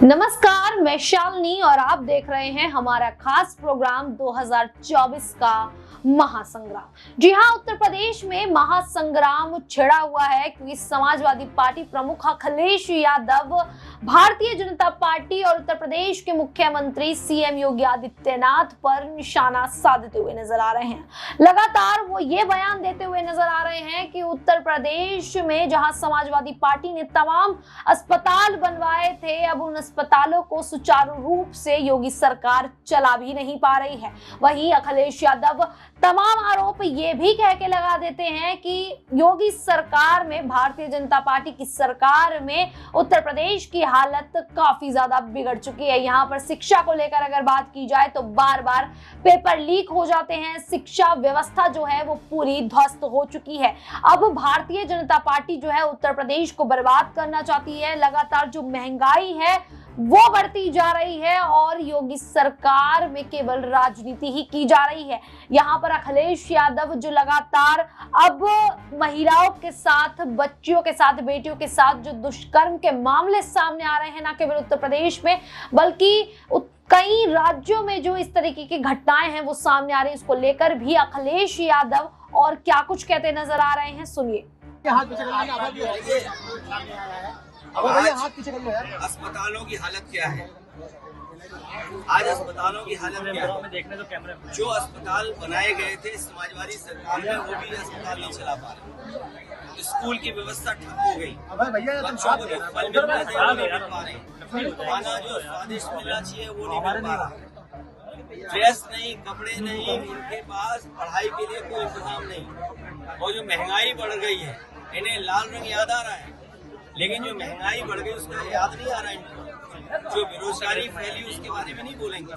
नमस्कार, मैं शालिनी और आप देख रहे हैं हमारा खास प्रोग्राम 2024 का महासंग्राम। जी हां, उत्तर प्रदेश में महासंग्राम छिड़ा हुआ है क्योंकि समाजवादी पार्टी प्रमुख अखिलेश यादव भारतीय जनता पार्टी और उत्तर प्रदेश के मुख्यमंत्री सीएम योगी आदित्यनाथ पर निशाना साधते हुए नजर आ रहे हैं। लगातार वो ये बयान देते हुए नजर आ रहे हैं कि उत्तर प्रदेश में जहां समाजवादी पार्टी ने तमाम अस्पताल बनवाए थे, अब उन अस्पतालों को सुचारू रूप से योगी सरकार चला भी नहीं पा रही है। वहीं अखिलेश यादव तमाम आरोप ये भी कह के लगा देते हैं कि योगी सरकार में, भारतीय जनता पार्टी की सरकार में उत्तर प्रदेश की हालत काफी ज्यादा बिगड़ चुकी है। यहाँ पर शिक्षा को लेकर अगर बात की जाए तो बार बार पेपर लीक हो जाते हैं, शिक्षा व्यवस्था जो है वो पूरी ध्वस्त हो चुकी है। अब भारतीय जनता पार्टी जो है उत्तर प्रदेश को बर्बाद करना चाहती है। लगातार जो महंगाई है वो बढ़ती जा रही है और योगी सरकार में केवल राजनीति ही की जा रही है। यहाँ पर अखिलेश यादव जो लगातार अब महिलाओं के साथ, बच्चियों के साथ, बेटियों के साथ जो दुष्कर्म के मामले सामने आ रहे हैं, न केवल उत्तर प्रदेश में बल्कि कई राज्यों में जो इस तरीके की घटनाएं हैं वो सामने आ रही है, इसको लेकर भी अखिलेश यादव और क्या कुछ कहते नजर आ रहे हैं, सुनिए। अस्पतालों की हालत क्या है? आज अस्पतालों की हालत क्या है? जो अस्पताल बनाए गए थे समाजवादी सरकार में, वो भी अस्पताल नहीं चला पा रहे। स्कूल की व्यवस्था ठप हो गई। बच्चों को जो फल मिल रहे थे वो नहीं मिल पा रहे। खाना जो स्वादिष्ट मिलना चाहिए वो नहीं मिल पा रहा। ड्रेस नहीं, कपड़े नहीं, उनके पास पढ़ाई के लिए कोई इंतजाम नहीं। और जो महंगाई बढ़ गई है, इन्हें लाल रंग याद आ रहा है, लेकिन जो महंगाई बढ़ गई उसका याद नहीं आ रहा है इनको। जो बेरोजगारी फैली उसके बारे में नहीं बोलेंगे।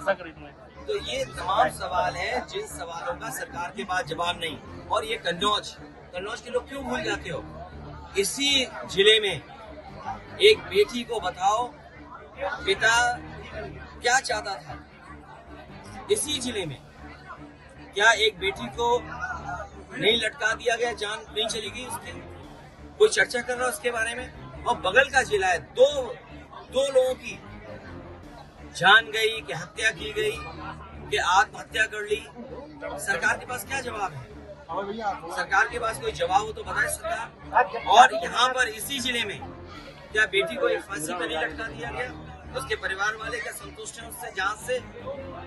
तो ये तमाम सवाल हैं जिन सवालों का सरकार के पास जवाब नहीं। और ये कन्नौज के लोग क्यों भूल जाते हो? इसी जिले में एक बेटी को बताओ पिता क्या चाहता था। इसी जिले में क्या एक बेटी को नहीं लटका दिया गया, जान नहीं चली गई उसकी? कोई चर्चा कर रहा है उसके बारे में? और बगल का जिला है, दो लोगों की जान गई, कि हत्या की गई, कि आत्महत्या कर ली। सरकार के पास क्या जवाब है? सरकार के पास कोई जवाब हो तो बताए सरकार। और यहाँ पर इसी जिले में क्या बेटी को एक फांसी पर नहीं लटका दिया गया? उसके परिवार वाले क्या संतुष्ट हैं उससे, जांच से?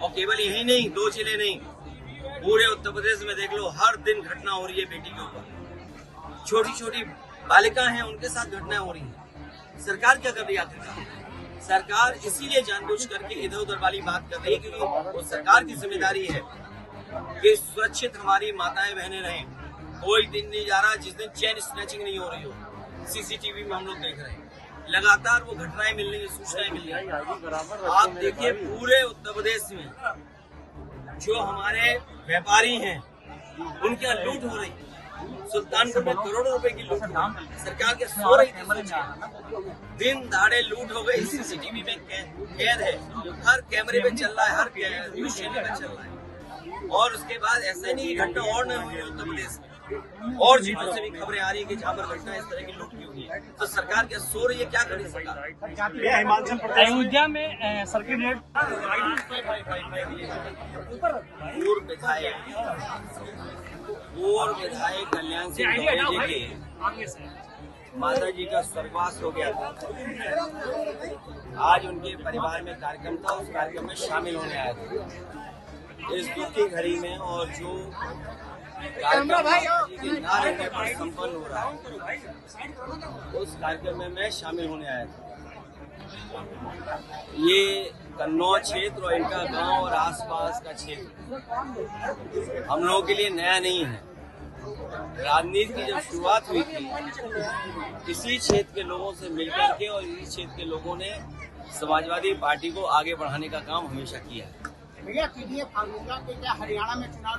और केवल यही नहीं, 2 जिले नहीं, पूरे उत्तर प्रदेश में देख लो, हर दिन घटना हो रही है बेटी के ऊपर। छोटी छोटी बालिका हैं, उनके साथ घटनाएं हो रही हैं। सरकार क्या कर रही है आखिरकार? सरकार इसीलिए जानबूझ करके इधर उधर वाली बात कर रही है क्योंकि वो सरकार की जिम्मेदारी है कि सुरक्षित हमारी माताएं बहनें रहें। कोई दिन नहीं जा रहा जिस दिन चेन स्नैचिंग नहीं हो रही हो। सीसीटीवी में हम लोग देख रहे हैं, लगातार वो घटनाएं मिल रही है, सूचनाएं मिल रही है। आप देखिए पूरे उत्तर प्रदेश में जो हमारे व्यापारी हैं उनके यहाँ लूट हो रही है। सुल्तानपुर में करोड़ों रुपए की लूट, सरकार के सो रही थी, दिन दहाड़े लूट हो गई। सीसीटीवी में कैद है, हर कैमरे पे चल रहा है, हर न्यूज चैनल पे चल रहा है। और उसके बाद ऐसा नहीं घटना और न हुई उत्तर प्रदेश में, और जिलों से भी खबरें आ रही है कि जहाँ पर घटना इस तरह की लूट की हुई है। तो सरकार क्या सो रही है? क्या करे सरकार? अयोध्या में सर्किट पूर्व विधायक कल्याण सिंह जी के माता जी का स्वर्गवास हो गया था। आज उनके परिवार में कार्यक्रम था, उस कार्यक्रम में शामिल होने आया था इस दुखी घड़ी में। और जो कार्यक्रम के ना रहने पर संपन्न हो रहा है, उस कार्यक्रम में मैं शामिल होने आया था। ये कन्नौज क्षेत्र और इनका गांव और आसपास का क्षेत्र हम लोगों के लिए नया नहीं है। राजनीति की जब शुरुआत हुई थी, इसी क्षेत्र के लोगों से मिलकर के और इसी क्षेत्र के लोगों ने समाजवादी पार्टी को आगे बढ़ाने का काम हमेशा किया है। हरियाणा में चुनाव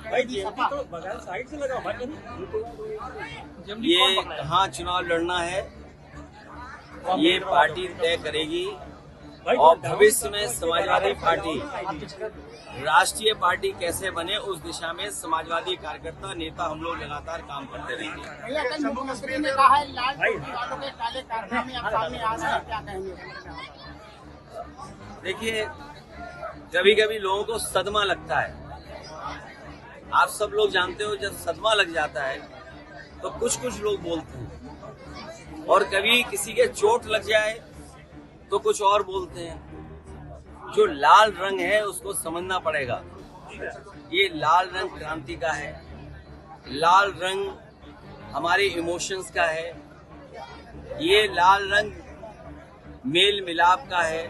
ये कहाँ चुनाव लड़ना है ये पार्टी तय करेगी। और भविष्य में समाजवादी पार्टी राष्ट्रीय पार्टी कैसे बने, उस दिशा में समाजवादी कार्यकर्ता, नेता हम लोग लगातार काम करते रहेंगे। मुख्यमंत्री ने कहा है लाल के काले कारनामे अब सामने आ रहे हैं, क्या कहेंगे? देखिए, कभी कभी लोगों को सदमा लगता है। आप सब लोग जानते हो, जब सदमा लग जाता है तो कुछ लोग बोलते हैं, और कभी किसी के चोट लग जाए तो कुछ और बोलते हैं। जो लाल रंग है उसको समझना पड़ेगा। ये लाल रंग क्रांति का है, लाल रंग हमारे इमोशंस का है, ये लाल रंग मेल मिलाप का है।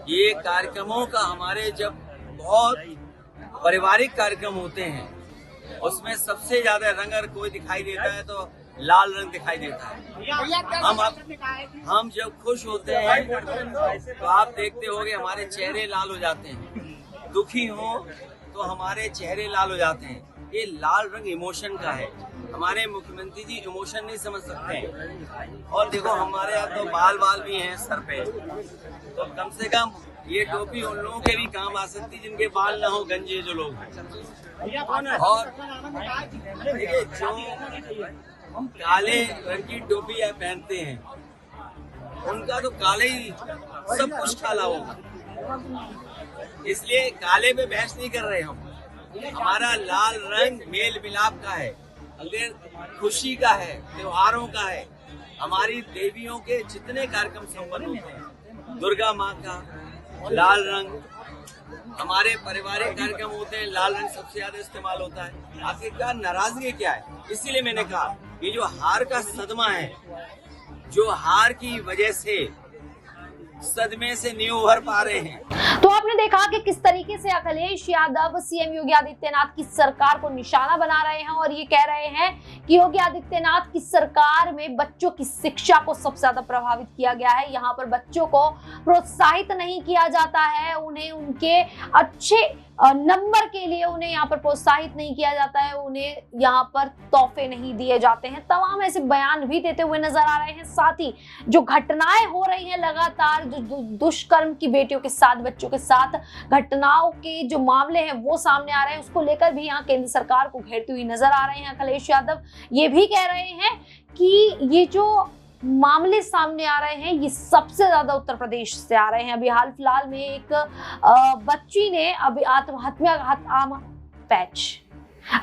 ये कार्यक्रमों का हमारे जब बहुत पारिवारिक कार्यक्रम होते हैं उसमें सबसे ज्यादा रंग अगर कोई दिखाई देता है तो लाल रंग दिखाई देता है। हम जब खुश होते हैं तो आप देखते होंगे हमारे चेहरे लाल हो जाते हैं, दुखी हो तो हमारे चेहरे लाल हो जाते हैं। ये लाल रंग इमोशन का है। हमारे मुख्यमंत्री जी इमोशन नहीं समझ सकते हैं। और देखो, हमारे यहाँ तो बाल भी हैं सर पे, तो कम से कम ये टोपी उन लोगों के भी काम आ सकती है जिनके बाल ना हो, गंजे जो लोग हैं। और देखिए, जो काले रंग की टोपी आप पहनते हैं उनका तो काले ही सब कुछ काला होगा, इसलिए काले पे बहस नहीं कर रहे हम। हमारा लाल रंग मेल मिलाप का है, खुशी का है, त्योहारों का है। हमारी देवियों के जितने कार्यक्रम संपन्न होते हैं, दुर्गा माँ का लाल रंग, हमारे पारिवारिक कार्यक्रम होते हैं, लाल रंग सबसे ज्यादा इस्तेमाल होता है। आखिरकार नाराजगी क्या है? इसीलिए मैंने कहा ये जो हार का सदमा है, जो हार की वजह से सदमे से नहीं उभर पा रहे हैं। तो आपने देखा कि किस तरीके से अखिलेश यादव सीएम योगी आदित्यनाथ की सरकार को निशाना बना रहे हैं और ये कह रहे हैं कि योगी आदित्यनाथ की सरकार में बच्चों की शिक्षा को सबसे ज्यादा प्रभावित किया गया है। यहाँ पर बच्चों को प्रोत्साहित नहीं किया जाता है, उन्हें उनके अच्छे नंबर के लिए उन्हें यहाँ पर प्रोत्साहित नहीं किया जाता है, उन्हें यहाँ पर तोहफे नहीं दिए जाते हैं। तमाम ऐसे बयान भी देते हुए नजर आ रहे हैं। साथ ही जो घटनाएं हो रही हैं लगातार, जो दुष्कर्म की बेटियों के साथ, बच्चों के साथ घटनाओं के जो मामले हैं वो सामने आ रहे हैं, उसको लेकर भी यहाँ केंद्र सरकार को घेरती हुई नजर आ रहे हैं। अखिलेश यादव ये भी कह रहे हैं कि ये जो मामले सामने आ रहे हैं ये सबसे ज्यादा उत्तर प्रदेश से आ रहे हैं। अभी हाल फिलहाल में एक बच्ची ने अभी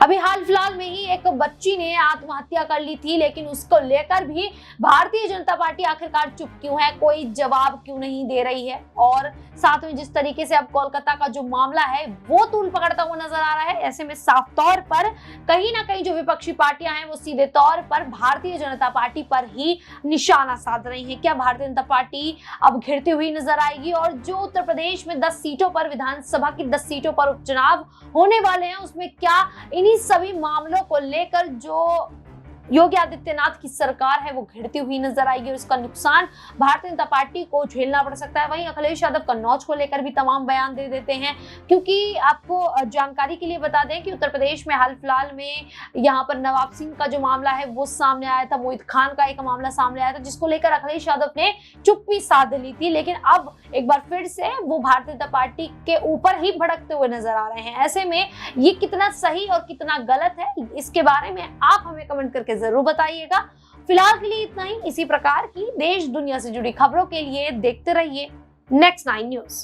अभी हाल फिलहाल में ही एक बच्ची ने आत्महत्या कर ली थी, लेकिन उसको लेकर भी भारतीय जनता पार्टी आखिरकार चुप क्यों है, कोई जवाब क्यों नहीं दे रही है। और साथ में जिस तरीके से अब कोलकाता का जो मामला है वो तूल पकड़ता हुआ नजर आ रहा है, ऐसे में साफ तौर पर कहीं ना कहीं जो विपक्षी पार्टियां हैं वो सीधे तौर पर भारतीय जनता पार्टी पर ही निशाना साध रही है। क्या भारतीय जनता पार्टी अब घिरती हुई नजर आएगी? और जो उत्तर प्रदेश में 10 सीटों पर, विधानसभा की 10 सीटों पर उपचुनाव होने वाले हैं, उसमें क्या इन्हीं सभी मामलों को लेकर जो योगी आदित्यनाथ की सरकार है वो घिरती हुई नजर आएगी और इसका नुकसान भारतीय जनता पार्टी को झेलना पड़ सकता है। वहीं अखिलेश यादव कन्नौज को लेकर भी तमाम बयान दे देते हैं, क्योंकि आपको जानकारी के लिए बता दें कि उत्तर प्रदेश में हाल फिलहाल में यहाँ पर नवाब सिंह का जो मामला है वो सामने आया था, मोहित खान का एक मामला सामने आया था, जिसको लेकर अखिलेश यादव ने चुप्पी साध ली थी। लेकिन अब एक बार फिर से वो भारतीय जनता पार्टी के ऊपर ही भड़कते हुए नजर आ रहे हैं। ऐसे में ये कितना सही और कितना गलत है, इसके बारे में आप हमें कमेंट करके जरूर बताइएगा। फिलहाल के लिए इतना ही। इसी प्रकार की देश दुनिया से जुड़ी खबरों के लिए देखते रहिए Next 9 News।